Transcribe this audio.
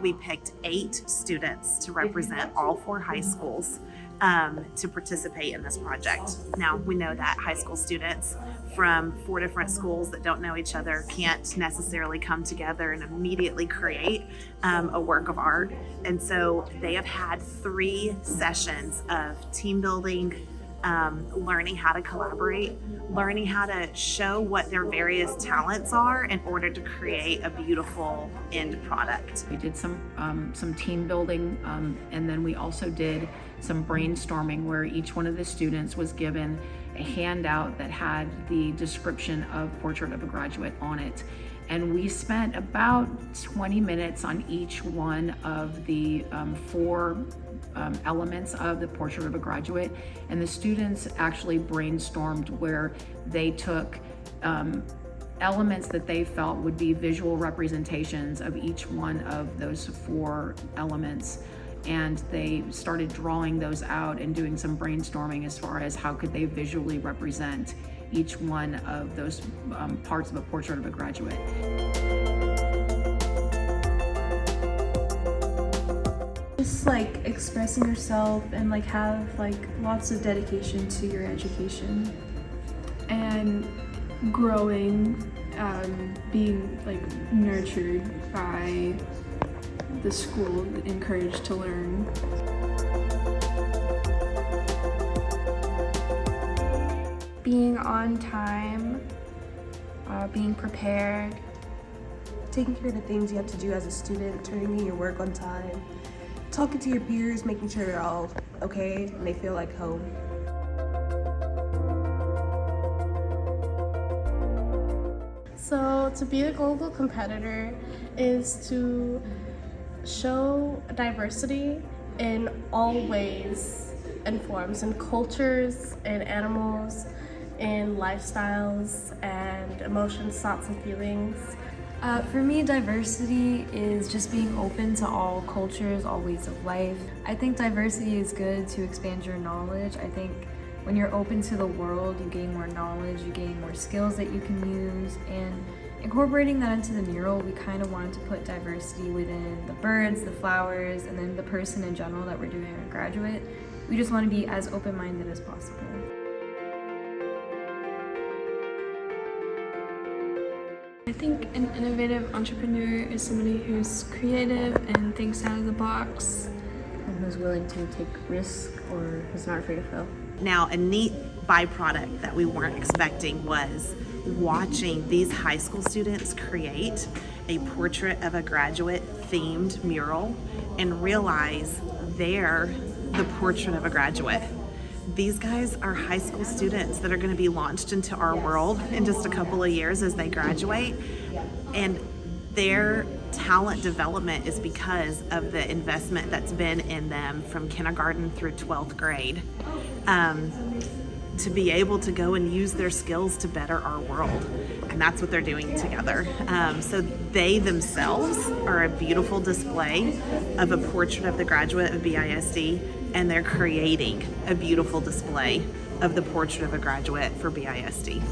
we picked 8 students to represent all 4 high schools to participate in this project. Now, we know that high school students from 4 different schools that don't know each other can't necessarily come together and immediately create a work of art. And so they have had 3 sessions of team building, learning how to collaborate, learning how to show what their various talents are in order to create a beautiful end product. We did some team building, and then we also did some brainstorming where each one of the students was given a handout that had the description of Portrait of a Graduate on it. And we spent about 20 minutes on each one of the 4 elements of the Portrait of a Graduate, and the students actually brainstormed where they took elements that they felt would be visual representations of each one of those 4 elements, and they started drawing those out and doing some brainstorming as far as how could they visually represent each one of those parts of a Portrait of a Graduate. Just like expressing yourself and like have like lots of dedication to your education and growing, being like nurtured by the school, encouraged to learn. Being on time, being prepared. Taking care of the things you have to do as a student, turning in your work on time, talking to your peers, making sure they're all okay and they feel like home. So to be a global competitor is to show diversity in all ways and forms, in cultures, in animals, in lifestyles and emotions, thoughts, and feelings. For me, diversity is just being open to all cultures, all ways of life. I think diversity is good to expand your knowledge. I think when you're open to the world, you gain more knowledge, you gain more skills that you can use, and incorporating that into the mural, we kind of wanted to put diversity within the birds, the flowers, and then the person in general that we're doing our graduate. We just want to be as open-minded as possible. I think an innovative entrepreneur is somebody who's creative and thinks out of the box. And who's willing to take risks or who's not afraid to fail. Now, a neat byproduct that we weren't expecting was watching these high school students create a Portrait of a Graduate themed mural and realize they're the Portrait of a Graduate. These guys are high school students that are going to be launched into our world in just a couple of years as they graduate, and their talent development is because of the investment that's been in them from kindergarten through 12th grade. To be able to go and use their skills to better our world, and that's what they're doing together. So they themselves are a beautiful display of a Portrait of the Graduate of BISD, and they're creating a beautiful display of the Portrait of a Graduate for BISD.